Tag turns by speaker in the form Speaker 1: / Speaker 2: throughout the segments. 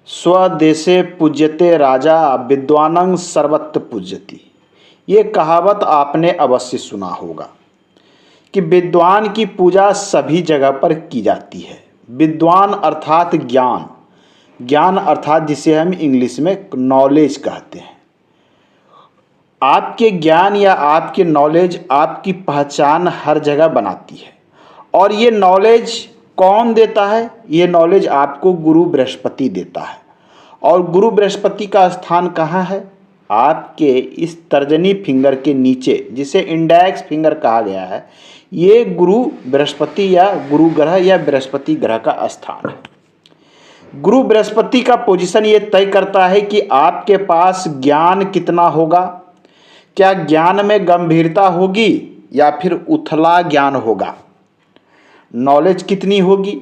Speaker 1: स्वदेशे पूज्यते राजा विद्वानं सर्वत्र पूज्यति। ये कहावत आपने अवश्य सुना होगा कि विद्वान की पूजा सभी जगह पर की जाती है। विद्वान अर्थात ज्ञान, ज्ञान अर्थात जिसे हम इंग्लिश में नॉलेज कहते हैं। आपके ज्ञान या आपके नॉलेज आपकी पहचान हर जगह बनाती है। और ये नॉलेज कौन देता है? ये नॉलेज आपको गुरु बृहस्पति देता है। और गुरु बृहस्पति का स्थान कहाँ है? आपके इस तर्जनी फिंगर के नीचे, जिसे इंडेक्स फिंगर कहा गया है, ये गुरु बृहस्पति या गुरु ग्रह या बृहस्पति ग्रह का स्थान है। गुरु बृहस्पति का पोजीशन ये तय करता है कि आपके पास ज्ञान कितना होगा, क्या ज्ञान में गंभीरता होगी या फिर उथला ज्ञान होगा, नॉलेज कितनी होगी,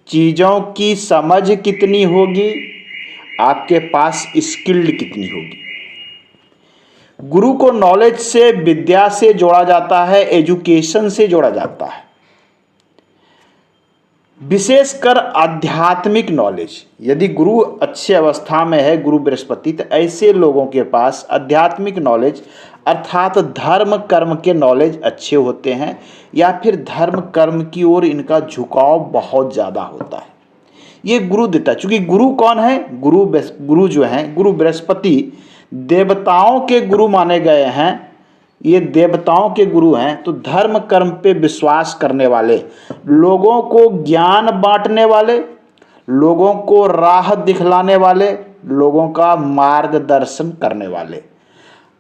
Speaker 1: चीज़ों की समझ कितनी होगी, आपके पास स्किल्ड कितनी होगी। गुरु को नॉलेज से, विद्या से जोड़ा जाता है, एजुकेशन से जोड़ा जाता है। विशेषकर आध्यात्मिक नॉलेज। यदि गुरु अच्छी अवस्था में है, गुरु बृहस्पति, तो ऐसे लोगों के पास आध्यात्मिक नॉलेज अर्थात धर्म कर्म के नॉलेज अच्छे होते हैं, या फिर धर्म कर्म की ओर इनका झुकाव बहुत ज़्यादा होता है। ये गुरु देता है। चूँकि गुरु कौन है? गुरु जो हैं, गुरु बृहस्पति देवताओं के गुरु माने गए हैं। ये देवताओं के गुरु हैं, तो धर्म कर्म पे विश्वास करने वाले, लोगों को ज्ञान बांटने वाले, लोगों को राह दिखलाने वाले, लोगों का मार्गदर्शन करने वाले,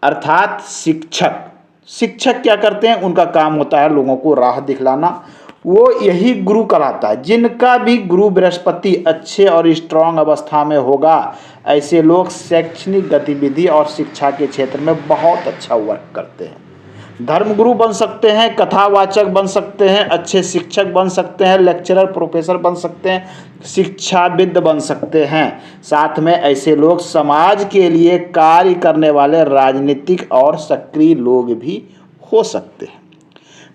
Speaker 1: अर्थात शिक्षक। शिक्षक क्या करते हैं? उनका काम होता है लोगों को राह दिखलाना। वो यही गुरु कहलाता है। जिनका भी गुरु बृहस्पति अच्छे और स्ट्रांग अवस्था में होगा, ऐसे लोग शैक्षणिक गतिविधि और शिक्षा के क्षेत्र में बहुत अच्छा वर्क करते हैं। धर्मगुरु बन सकते हैं, कथावाचक बन सकते हैं, अच्छे शिक्षक बन सकते हैं, लेक्चरर प्रोफेसर बन सकते हैं, शिक्षाविद बन सकते हैं। साथ में ऐसे लोग समाज के लिए कार्य करने वाले राजनीतिक और सक्रिय लोग भी हो सकते हैं।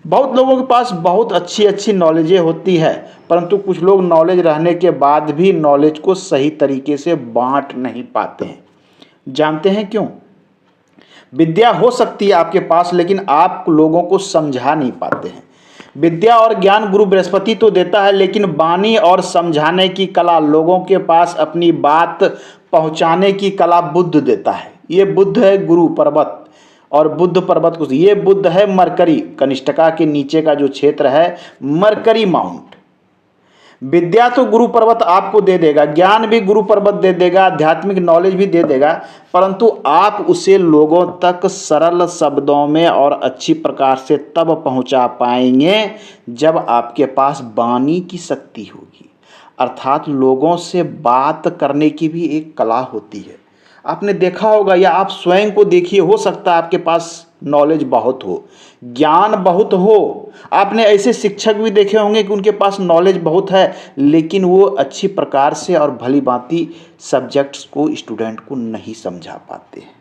Speaker 1: बहुत लोगों के पास बहुत अच्छी अच्छी नॉलेजें होती है, परंतु कुछ लोग नॉलेज रहने के बाद भी नॉलेज को सही तरीके से बांट नहीं पाते हैं। जानते हैं क्यों? विद्या हो सकती है आपके पास, लेकिन आप लोगों को समझा नहीं पाते हैं। विद्या और ज्ञान गुरु बृहस्पति तो देता है, लेकिन वाणी और समझाने की कला, लोगों के पास अपनी बात पहुंचाने की कला बुध देता है। ये बुध है गुरु पर्वत, और बुध पर्वत को, ये बुध है मरकरी, कनिष्ठिका के नीचे का जो क्षेत्र है मरकरी माउंट। विद्या तो गुरु पर्वत आपको दे देगा, ज्ञान भी गुरु पर्वत दे देगा, आध्यात्मिक नॉलेज भी दे देगा, परंतु आप उसे लोगों तक सरल शब्दों में और अच्छी प्रकार से तब पहुंचा पाएंगे जब आपके पास वाणी की शक्ति होगी। अर्थात लोगों से बात करने की भी एक कला होती है। आपने देखा होगा, या आप स्वयं को देखिए, हो सकता है आपके पास नॉलेज बहुत हो, ज्ञान बहुत हो। आपने ऐसे शिक्षक भी देखे होंगे कि उनके पास नॉलेज बहुत है, लेकिन वो अच्छी प्रकार से और भली भांति सब्जेक्ट्स को, स्टूडेंट को नहीं समझा पाते हैं।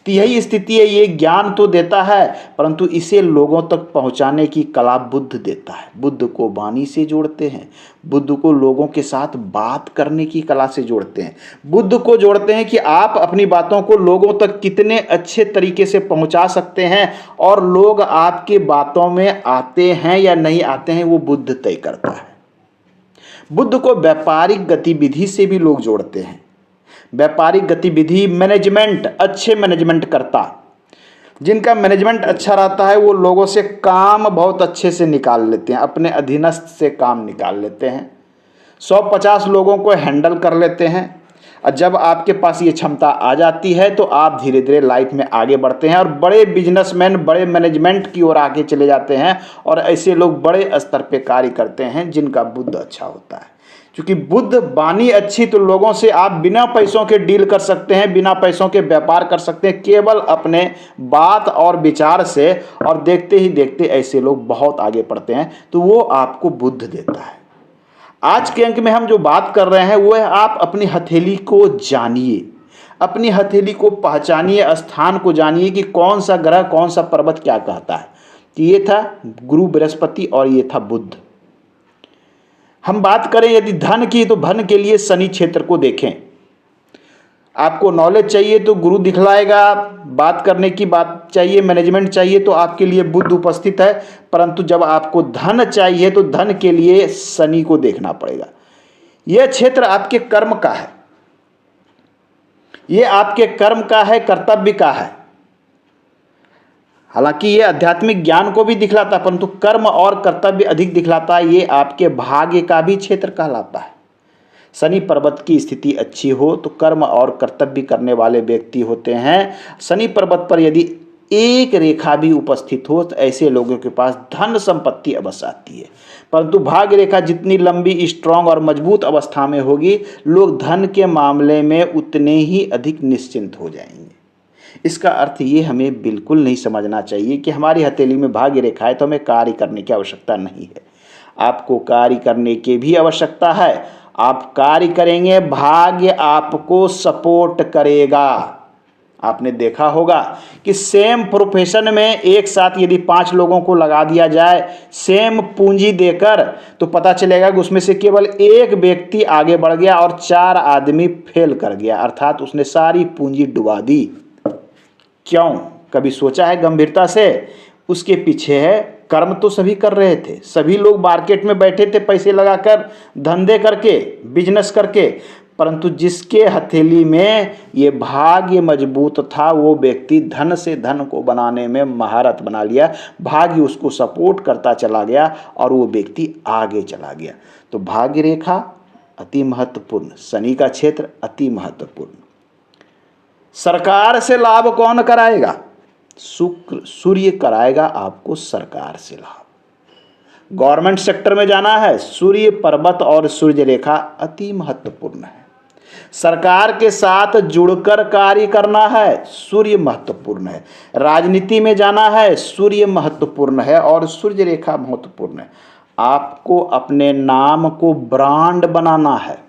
Speaker 1: तो यही स्थिति है। ये ज्ञान तो देता है, परंतु इसे लोगों तक पहुंचाने की कला बुध देता है। बुध को वाणी से जोड़ते हैं, बुध को लोगों के साथ बात करने की कला से जोड़ते हैं, बुध को जोड़ते हैं कि आप अपनी बातों को लोगों तक कितने अच्छे तरीके से पहुंचा सकते हैं, और लोग आपके बातों में आते हैं या नहीं आते हैं, वो बुध तय करता है। बुध को व्यापारिक गतिविधि से भी लोग जोड़ते हैं। व्यापारिक गतिविधि, मैनेजमेंट, अच्छे मैनेजमेंट करता, जिनका मैनेजमेंट अच्छा रहता है, वो लोगों से काम बहुत अच्छे से निकाल लेते हैं, अपने अधीनस्थ से काम निकाल लेते हैं, 150 लोगों को हैंडल कर लेते हैं। और जब आपके पास ये क्षमता आ जाती है, तो आप धीरे धीरे लाइफ में आगे बढ़ते हैं और बड़े बिजनेसमैन, बड़े मैनेजमेंट की ओर आगे चले जाते हैं। और ऐसे लोग बड़े स्तर पे कार्य करते हैं जिनका बुद्ध अच्छा होता है। क्योंकि बुध वाणी अच्छी, तो लोगों से आप बिना पैसों के डील कर सकते हैं, बिना पैसों के व्यापार कर सकते हैं, केवल अपने बात और विचार से। और देखते ही देखते ऐसे लोग बहुत आगे बढ़ते हैं, तो वो आपको बुध देता है। आज के अंक में हम जो बात कर रहे हैं वो है, आप अपनी हथेली को जानिए, अपनी हथेली को पहचानिए, स्थान को जानिए कि कौन सा ग्रह, कौन सा पर्वत क्या कहता है। कि ये था गुरु बृहस्पति और ये था बुध। हम बात करें यदि धन की, तो धन के लिए शनि क्षेत्र को देखें। आपको नॉलेज चाहिए तो गुरु दिखलाएगा, बात करने की बात चाहिए, मैनेजमेंट चाहिए तो आपके लिए बुध उपस्थित है। परंतु जब आपको धन चाहिए तो धन के लिए शनि को देखना पड़ेगा। यह क्षेत्र आपके कर्म का है, ये आपके कर्म का है, कर्तव्य का है। हालांकि ये आध्यात्मिक ज्ञान को भी दिखलाता है, परंतु कर्म और कर्तव्य अधिक दिखलाता है। ये आपके भाग्य का भी क्षेत्र कहलाता है। शनि पर्वत की स्थिति अच्छी हो तो कर्म और कर्तव्य करने वाले व्यक्ति होते हैं। शनि पर्वत पर यदि एक रेखा भी उपस्थित हो तो ऐसे लोगों के पास धन संपत्ति अवश्य आती है। परंतु भाग्य रेखा जितनी लंबी, स्ट्रांग और मजबूत अवस्था में होगी, लोग धन के मामले में उतने ही अधिक निश्चिंत हो जाएंगे। इसका अर्थ ये हमें बिल्कुल नहीं समझना चाहिए कि हमारी हथेली में भाग्य रेखा है तो हमें कार्य करने की आवश्यकता नहीं है। आपको कार्य करने की भी आवश्यकता है। आप कार्य करेंगे, भाग्य आपको सपोर्ट करेगा। आपने देखा होगा कि सेम प्रोफेशन में एक साथ यदि 5 लोगों को लगा दिया जाए सेम पूंजी देकर, तो पता चलेगा कि उसमें से केवल एक व्यक्ति आगे बढ़ गया और 4 आदमी फेल कर गया, अर्थात उसने सारी पूंजी डुबा दी। क्यों? कभी सोचा है गंभीरता से? उसके पीछे है कर्म तो सभी कर रहे थे, सभी लोग मार्केट में बैठे थे पैसे लगाकर, धंधे करके, बिजनेस करके, परंतु जिसके हथेली में ये भाग्य मजबूत था वो व्यक्ति धन से धन को बनाने में महारत बना लिया। भाग्य उसको सपोर्ट करता चला गया और वो व्यक्ति आगे चला गया। तो भाग्य रेखा अति महत्वपूर्ण, शनि का क्षेत्र अति महत्वपूर्ण। सरकार से लाभ कौन कराएगा? शुक्र, सूर्य कराएगा आपको सरकार से लाभ। गवर्नमेंट सेक्टर में जाना है, सूर्य पर्वत और सूर्य रेखा अति महत्वपूर्ण है। सरकार के साथ जुड़कर कार्य करना है, सूर्य महत्वपूर्ण है। राजनीति में जाना है, सूर्य महत्वपूर्ण है और सूर्य रेखा महत्वपूर्ण है। आपको अपने नाम को ब्रांड बनाना है।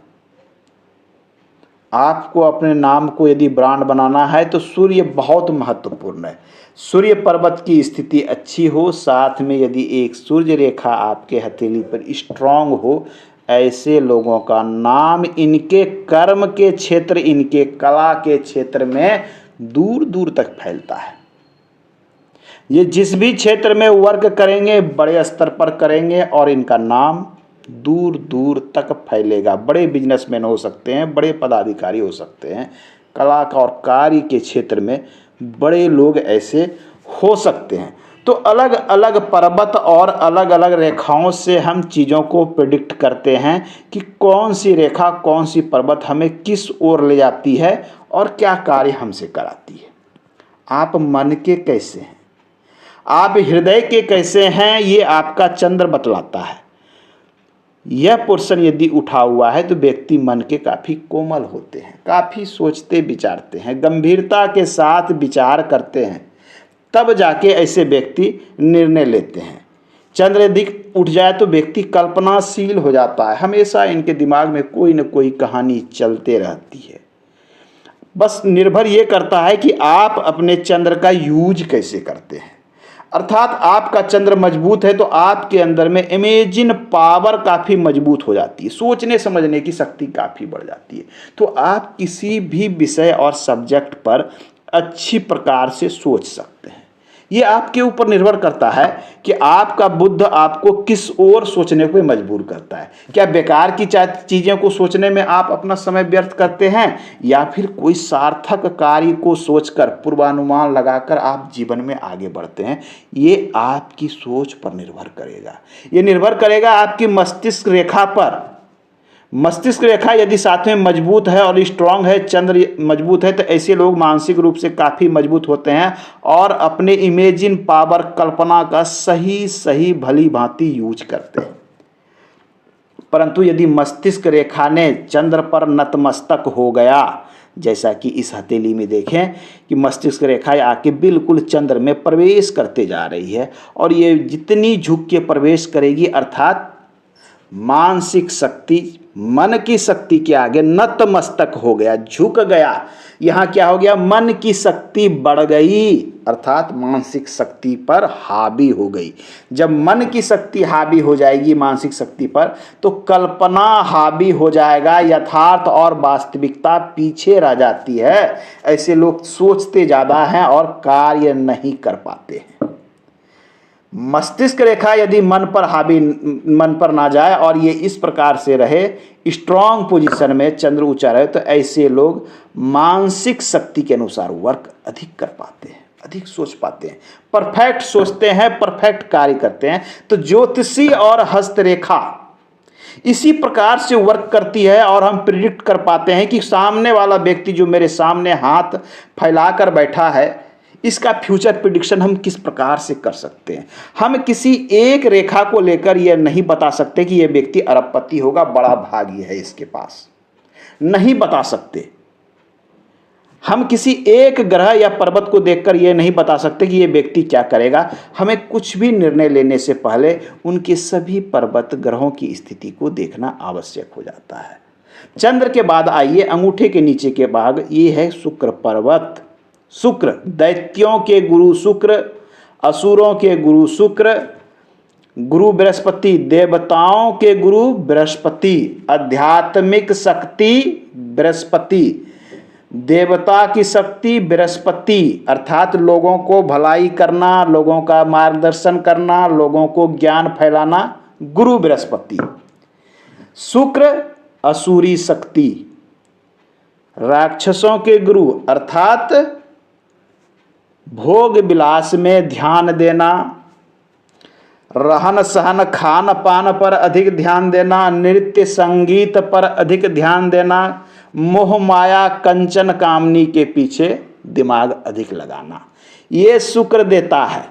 Speaker 1: आपको अपने नाम को यदि ब्रांड बनाना है तो सूर्य बहुत महत्वपूर्ण है। सूर्य पर्वत की स्थिति अच्छी हो, साथ में यदि एक सूर्य रेखा आपके हथेली पर स्ट्रांग हो, ऐसे लोगों का नाम इनके कर्म के क्षेत्र, इनके कला के क्षेत्र में दूर दूर तक फैलता है। ये जिस भी क्षेत्र में वर्क करेंगे बड़े स्तर पर करेंगे और इनका नाम दूर दूर तक फैलेगा। बड़े बिजनेसमैन हो सकते हैं, बड़े पदाधिकारी हो सकते हैं, कला का और कार्य के क्षेत्र में बड़े लोग ऐसे हो सकते हैं। तो अलग अलग पर्वत और अलग अलग रेखाओं से हम चीज़ों को प्रेडिक्ट करते हैं कि कौन सी रेखा, कौन सी पर्वत हमें किस ओर ले जाती है और क्या कार्य हमसे कराती है। आप मन के कैसे हैं, आप हृदय के कैसे हैं, ये आपका चंद्र बतलाता है। यह पोर्शन यदि उठा हुआ है तो व्यक्ति मन के काफ़ी कोमल होते हैं, काफ़ी सोचते विचारते हैं, गंभीरता के साथ विचार करते हैं, तब जाके ऐसे व्यक्ति निर्णय लेते हैं। चंद्र यदि उठ जाए तो व्यक्ति कल्पनाशील हो जाता है, हमेशा इनके दिमाग में कोई न कोई कहानी चलते रहती है। बस निर्भर ये करता है कि आप अपने चंद्र का यूज कैसे करते हैं। अर्थात आपका चंद्र मजबूत है तो आपके अंदर में इमेजिन पावर काफ़ी मजबूत हो जाती है, सोचने समझने की शक्ति काफ़ी बढ़ जाती है। तो आप किसी भी विषय और सब्जेक्ट पर अच्छी प्रकार से सोच सकते हैं। ये आपके ऊपर निर्भर करता है कि आपका बुद्ध आपको किस ओर सोचने को मजबूर करता है। क्या बेकार की चीज़ों को सोचने में आप अपना समय व्यर्थ करते हैं या फिर कोई सार्थक कार्य को सोचकर, पूर्वानुमान लगाकर आप जीवन में आगे बढ़ते हैं। ये आपकी सोच पर निर्भर करेगा। ये निर्भर करेगा आपकी मस्तिष्क रेखा पर। मस्तिष्क रेखा यदि साथ में मजबूत है और स्ट्रांग है, चंद्र मजबूत है, तो ऐसे लोग मानसिक रूप से काफ़ी मजबूत होते हैं और अपने इमेजिन पावर, कल्पना का सही सही भली भांति यूज करते हैं। परंतु यदि मस्तिष्क रेखा ने चंद्र पर नतमस्तक हो गया, जैसा कि इस हथेली में देखें कि मस्तिष्क रेखा आके बिल्कुल चंद्र में प्रवेश करते जा रही है और ये जितनी झुक के प्रवेश करेगी, अर्थात मानसिक शक्ति मन की शक्ति के आगे नतमस्तक हो गया, झुक गया। यहाँ क्या हो गया? मन की शक्ति बढ़ गई, अर्थात मानसिक शक्ति पर हावी हो गई। जब मन की शक्ति हावी हो जाएगी मानसिक शक्ति पर, तो कल्पना हावी हो जाएगा, यथार्थ और वास्तविकता पीछे रह जाती है। ऐसे लोग सोचते ज़्यादा हैं और कार्य नहीं कर पाते हैं। मस्तिष्क रेखा यदि मन पर ना जाए और ये इस प्रकार से रहे, स्ट्रॉन्ग पोजीशन में चंद्र ऊंचा रहे, तो ऐसे लोग मानसिक शक्ति के अनुसार वर्क अधिक कर पाते हैं, अधिक सोच पाते हैं, परफेक्ट सोचते हैं, परफेक्ट कार्य करते हैं। तो ज्योतिषी और हस्तरेखा इसी प्रकार से वर्क करती है और हम प्रिडिक्ट कर पाते हैं कि सामने वाला व्यक्ति जो मेरे सामने हाथ फैलाकर बैठा है, इसका फ्यूचर प्रिडिक्शन हम किस प्रकार से कर सकते हैं। हम किसी एक रेखा को लेकर यह नहीं बता सकते कि यह व्यक्ति अरबपति होगा, बड़ा भाग्य है इसके पास, नहीं बता सकते। हम किसी एक ग्रह या पर्वत को देखकर यह नहीं बता सकते कि यह व्यक्ति क्या करेगा। हमें कुछ भी निर्णय लेने से पहले उनके सभी पर्वत ग्रहों की स्थिति को देखना आवश्यक हो जाता है। चंद्र के बाद आइए अंगूठे के नीचे के भाग, ये है शुक्र पर्वत। शुक्र दैत्यों के गुरु शुक्र, असुरों के गुरु शुक्र, गुरु बृहस्पति देवताओं के गुरु बृहस्पति, आध्यात्मिक शक्ति बृहस्पति, देवता की शक्ति बृहस्पति, अर्थात लोगों को भलाई करना, लोगों का मार्गदर्शन करना, लोगों को ज्ञान फैलाना, गुरु बृहस्पति। शुक्र असुरी शक्ति, राक्षसों के गुरु, अर्थात भोग विलास में ध्यान देना, रहन सहन खान पान पर अधिक ध्यान देना, नृत्य संगीत पर अधिक ध्यान देना, मोह माया कंचन कामनी के पीछे दिमाग अधिक लगाना, ये शुक्र देता है।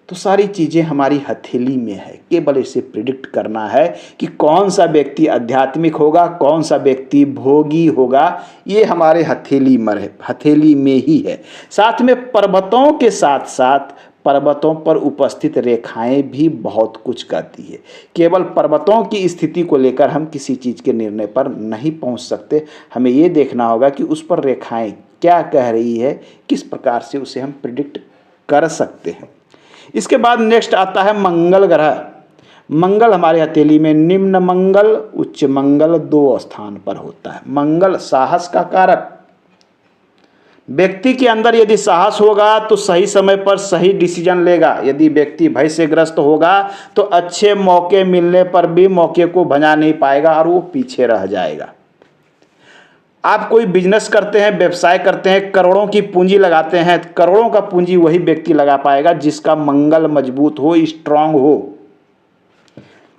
Speaker 1: तो सारी चीज़ें हमारी हथेली में है, केवल इसे प्रिडिक्ट करना है कि कौन सा व्यक्ति आध्यात्मिक होगा, कौन सा व्यक्ति भोगी होगा, ये हमारे हथेली में ही है। साथ में पर्वतों के साथ साथ पर्वतों पर उपस्थित रेखाएं भी बहुत कुछ कहती है। केवल पर्वतों की स्थिति को लेकर हम किसी चीज़ के निर्णय पर नहीं पहुंच सकते। हमें ये देखना होगा कि उस पर रेखाएं क्या कह रही है, किस प्रकार से उसे हम प्रिडिक्ट कर सकते हैं। इसके बाद नेक्स्ट आता है मंगल ग्रह। मंगल हमारे हथेली में निम्न मंगल, उच्च मंगल 2 स्थान पर होता है। मंगल साहस का कारक। व्यक्ति के अंदर यदि साहस होगा तो सही समय पर सही डिसीजन लेगा। यदि व्यक्ति भय से ग्रस्त होगा तो अच्छे मौके मिलने पर भी मौके को भजा नहीं पाएगा और वो पीछे रह जाएगा। आप कोई बिजनेस करते हैं, व्यवसाय करते हैं, करोड़ों की पूंजी लगाते हैं, करोड़ों का पूंजी वही व्यक्ति लगा पाएगा जिसका मंगल मजबूत हो, स्ट्रांग हो,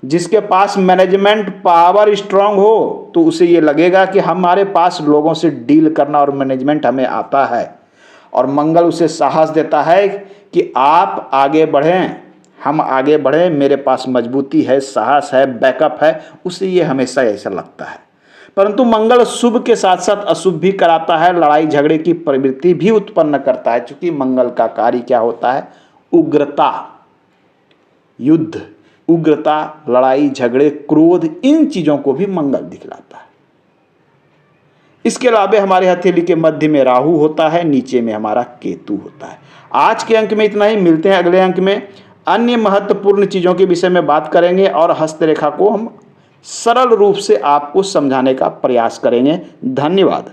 Speaker 1: जिसके पास मैनेजमेंट पावर स्ट्रांग हो। तो उसे ये लगेगा कि हमारे पास लोगों से डील करना और मैनेजमेंट हमें आता है, और मंगल उसे साहस देता है कि आप आगे बढ़ें, हम आगे बढ़ें, मेरे पास मजबूती है, साहस है, बैकअप है। उसे ये हमेशा ऐसा लगता है। परंतु मंगल शुभ के साथ साथ अशुभ भी कराता है, लड़ाई झगड़े की प्रवृत्ति भी उत्पन्न करता है। क्योंकि मंगल का कार्य क्या होता है? उग्रता, युद्ध, उग्रता, लड़ाई झगड़े, क्रोध, इन चीजों को भी मंगल दिखलाता है। इसके अलावा हमारे हथेली के मध्य में राहु होता है, नीचे में हमारा केतु होता है। आज के अंक में इतना ही। मिलते हैं अगले अंक में, अन्य महत्वपूर्ण चीजों के विषय में बात करेंगे और हस्तरेखा को हम सरल रूप से आपको समझाने का प्रयास करेंगे। धन्यवाद।